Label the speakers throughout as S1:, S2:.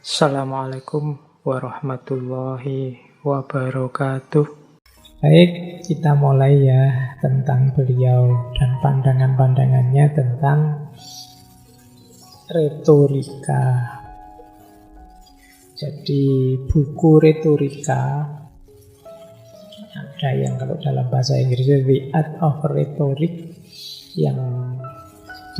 S1: Assalamualaikum warahmatullahi wabarakatuh. Baik, kita mulai ya tentang beliau dan pandangan-pandangannya tentang retorika. Jadi buku retorika ada yang kalau dalam bahasa Inggrisnya The Art of Rhetoric yang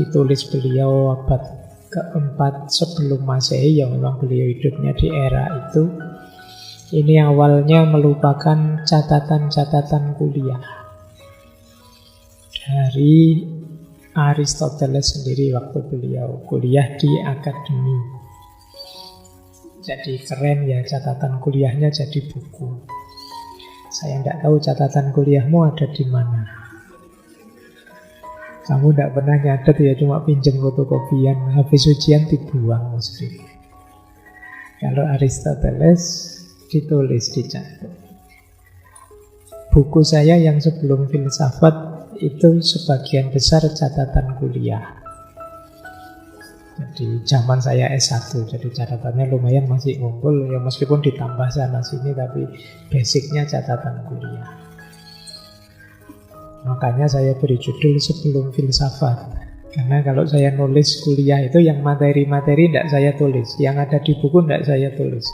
S1: ditulis beliau abad keempat sebelum Masehi, yang memang beliau hidupnya di era itu. Ini awalnya merupakan catatan-catatan kuliah dari Aristoteles sendiri waktu beliau kuliah di akademi. Jadi keren ya, catatan kuliahnya jadi buku. Saya tidak tahu catatan kuliahmu ada di mana. Kamu tidak pernah nyatet ya, cuma pinjam fotokopian, habis ujian dibuang mesti. Kalau Aristoteles ditulis, dicatat. Buku saya yang sebelum filsafat itu sebagian besar catatan kuliah. Jadi zaman saya S1, jadi catatannya lumayan masih ngumpul ya, meskipun ditambah sana sini, tapi basicnya catatan kuliah. Makanya saya beri judul sebelum filsafat. Karena kalau saya nulis kuliah itu yang materi-materi tidak saya tulis, yang ada di buku tidak saya tulis.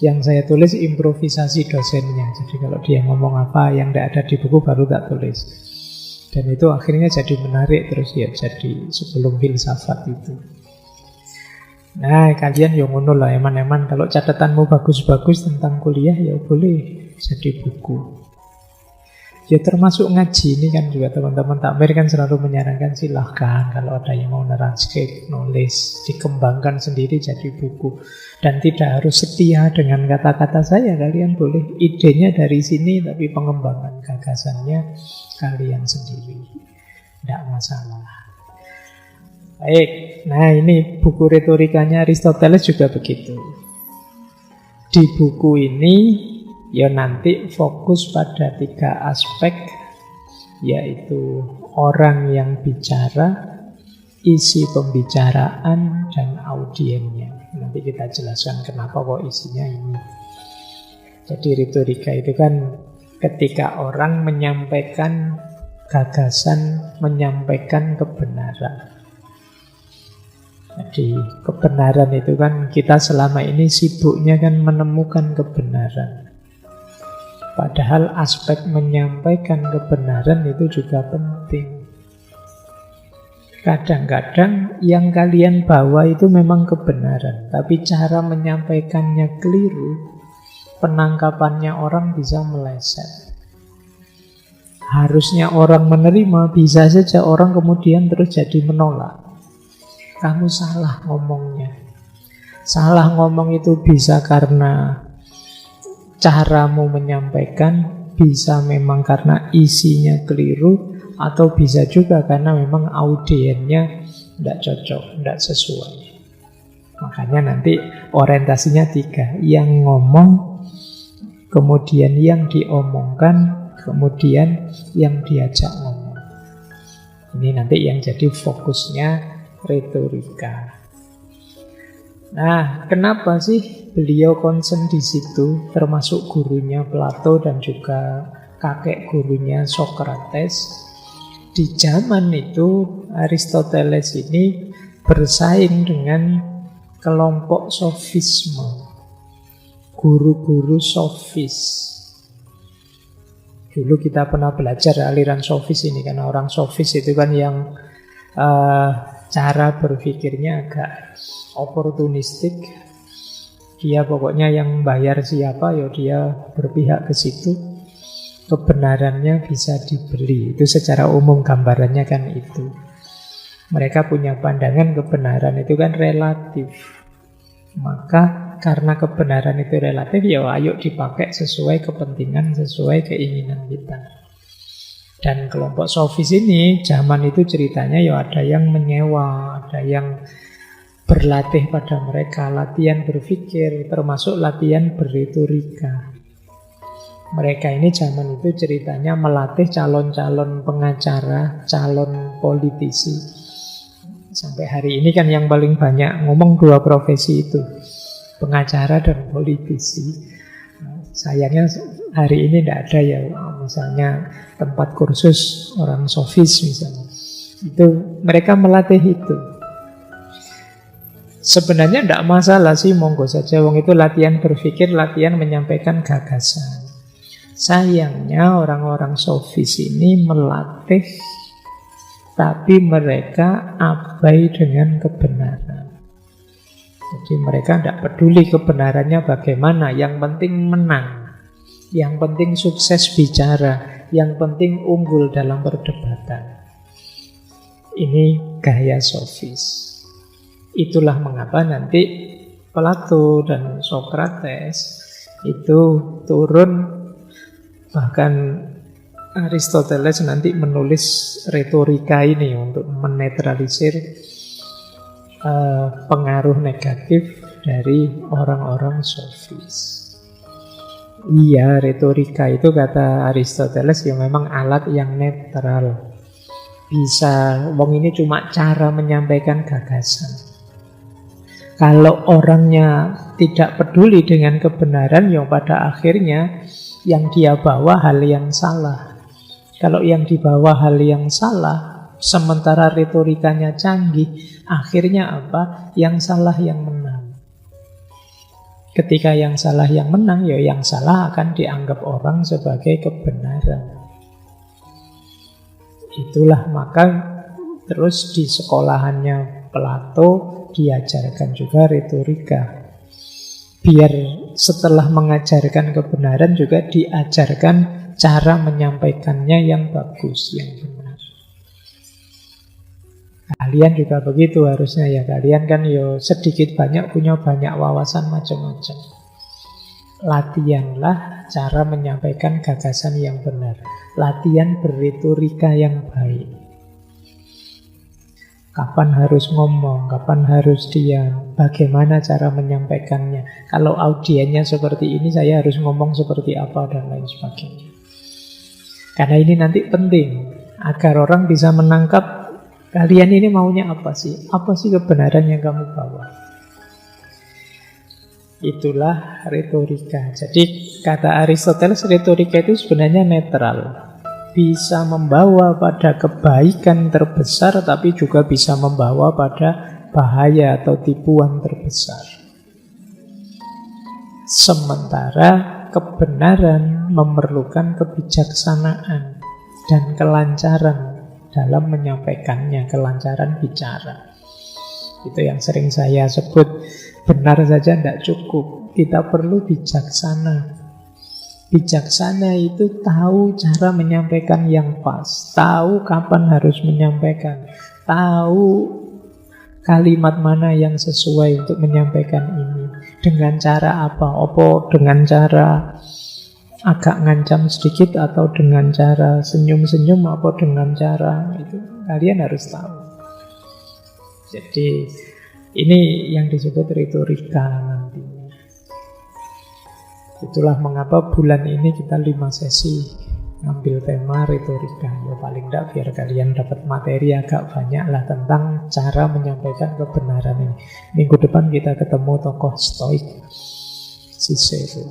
S1: Yang saya tulis improvisasi dosennya. Jadi kalau dia ngomong apa yang tidak ada di buku baru tak tulis. Dan itu akhirnya jadi menarik terus ya, jadi sebelum filsafat itu. Nah, kalian yang ngono lah, eman-eman kalau catatanmu bagus-bagus tentang kuliah ya boleh jadi buku. Ya termasuk ngaji ini kan juga teman-teman takmir kan selalu menyarankan silahkan kalau ada yang mau transkrip, nulis, dikembangkan sendiri jadi buku. Dan tidak harus setia dengan kata-kata saya, kalian boleh idenya dari sini tapi pengembangan gagasannya kalian sendiri. Tidak masalah. Baik, nah ini buku retorikanya Aristoteles juga begitu. Di buku ini ya nanti fokus pada 3 aspek, yaitu orang yang bicara, isi pembicaraan, dan audiennya. Nanti kita jelaskan kenapa kok isinya ini. Jadi retorika itu kan ketika orang menyampaikan gagasan, menyampaikan kebenaran. Jadi kebenaran itu kan kita selama ini sibuknya kan menemukan kebenaran. Padahal aspek menyampaikan kebenaran itu juga penting. Kadang-kadang yang kalian bawa itu memang kebenaran, tapi cara menyampaikannya keliru, penangkapannya orang bisa meleset. Harusnya orang menerima, bisa saja orang kemudian terus jadi menolak. Kamu salah ngomongnya. Salah ngomong itu bisa karena caramu menyampaikan, bisa memang karena isinya keliru, atau bisa juga karena memang audiennya tidak cocok, tidak sesuai. Makanya nanti orientasinya 3, yang ngomong, kemudian yang diomongkan, kemudian yang diajak ngomong. Ini nanti yang jadi fokusnya retorika. Nah, kenapa sih beliau concern di situ, termasuk gurunya Plato dan juga kakek gurunya Socrates? Di zaman itu Aristoteles ini bersaing dengan kelompok sofisme, guru-guru sofis. Dulu kita pernah belajar aliran sofis ini, karena orang sofis itu kan yang cara berpikirnya agak oportunistik. Dia pokoknya yang bayar siapa, ya dia berpihak ke situ. Kebenarannya bisa dibeli. Itu secara umum gambarannya kan itu. Mereka punya pandangan kebenaran itu kan relatif. Maka karena kebenaran itu relatif, ya ayo dipakai sesuai kepentingan, sesuai keinginan kita. Dan kelompok sofis ini zaman itu ceritanya ya ada yang menyewa, ada yang berlatih pada mereka, latihan berpikir, termasuk latihan berretorika. Mereka ini zaman itu ceritanya melatih calon-calon pengacara, calon politisi. Sampai hari ini kan yang paling banyak ngomong 2 profesi itu. pengacara dan politisi. Sayangnya hari ini tidak ada ya, misalnya tempat kursus orang sofis misalnya. Itu mereka melatih itu. Sebenarnya tidak masalah sih, monggo saja. Wong itu latihan berpikir, latihan menyampaikan gagasan. Sayangnya orang-orang sofis ini melatih, tapi mereka abai dengan kebenaran. Jadi mereka tidak peduli kebenarannya bagaimana, yang penting menang, yang penting sukses bicara, yang penting unggul dalam perdebatan. Ini gaya sofis. Itulah mengapa nanti Plato dan Socrates itu turun, bahkan Aristoteles nanti menulis retorika ini untuk menetralisir pengaruh negatif dari orang-orang sofis. Iya, retorika itu kata Aristoteles ya memang alat yang netral. Bisa, wong ini cuma cara menyampaikan gagasan. Kalau orangnya tidak peduli dengan kebenaran, yang pada akhirnya yang dia bawa hal yang salah. Kalau yang dibawa hal yang salah, sementara retorikanya canggih, akhirnya apa? Yang salah yang menang. Ketika yang salah yang menang, ya yang salah akan dianggap orang sebagai kebenaran. Itulah maka terus di sekolahannya Plato diajarkan juga retorika. Biar setelah mengajarkan kebenaran juga diajarkan cara menyampaikannya yang bagus, yang benar. Kalian juga begitu harusnya ya. Kalian kan yo sedikit banyak punya banyak wawasan macam-macam. Latihanlah cara menyampaikan gagasan yang benar. Latihan berretorika yang baik. Kapan harus ngomong, kapan harus diam, bagaimana cara menyampaikannya. Kalau audiennya seperti ini, saya harus ngomong seperti apa, dan lain sebagainya. Karena ini nanti penting, agar orang bisa menangkap kalian ini maunya apa sih? Apa sih kebenaran yang kamu bawa? Itulah retorika. Jadi kata Aristoteles, retorika itu sebenarnya netral. Bisa membawa pada kebaikan terbesar, tapi juga bisa membawa pada bahaya atau tipuan terbesar. Sementara kebenaran memerlukan kebijaksanaan dan kelancaran dalam menyampaikannya, kelancaran bicara. Itu yang sering saya sebut, benar saja tidak cukup, kita perlu bijaksana. Bijaksana itu tahu cara menyampaikan yang pas, tahu kapan harus menyampaikan, tahu kalimat mana yang sesuai untuk menyampaikan ini, dengan cara apa, dengan cara agak ngancam sedikit, atau dengan cara senyum-senyum, apa dengan cara itu, kalian harus tahu. Jadi ini yang disebut retorika nantinya. Itulah mengapa bulan ini kita 5 sesi ngambil tema retorika. Ya paling tidak biar kalian dapat materi agak banyak lah tentang cara menyampaikan kebenaran ini. Minggu depan kita ketemu tokoh Stoik, Cicero.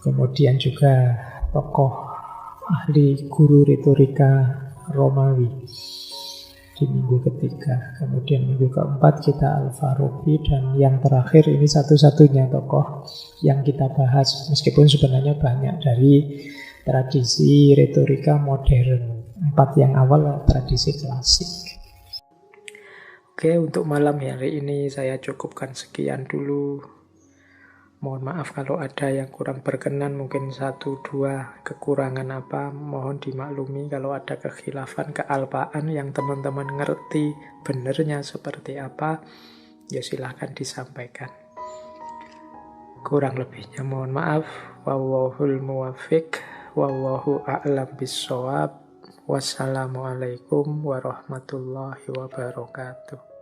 S1: Kemudian juga tokoh ahli guru retorika Romawi di minggu ketiga. Kemudian minggu keempat kita Al-Farabi, dan yang terakhir ini satu-satunya tokoh yang kita bahas, meskipun sebenarnya banyak dari tradisi retorika modern. 4 yang awal tradisi klasik. Oke, untuk malam hari ini saya cukupkan sekian dulu. Mohon maaf kalau ada yang kurang berkenan, mungkin 1-2 kekurangan apa, mohon dimaklumi. Kalau ada kekhilafan, kealpaan yang teman-teman ngerti benernya seperti apa, ya silahkan disampaikan. Kurang lebihnya mohon maaf. Wallahul muwaffiq, wallahu a'lam bissawab. Wassalamualaikum warahmatullahi wabarakatuh.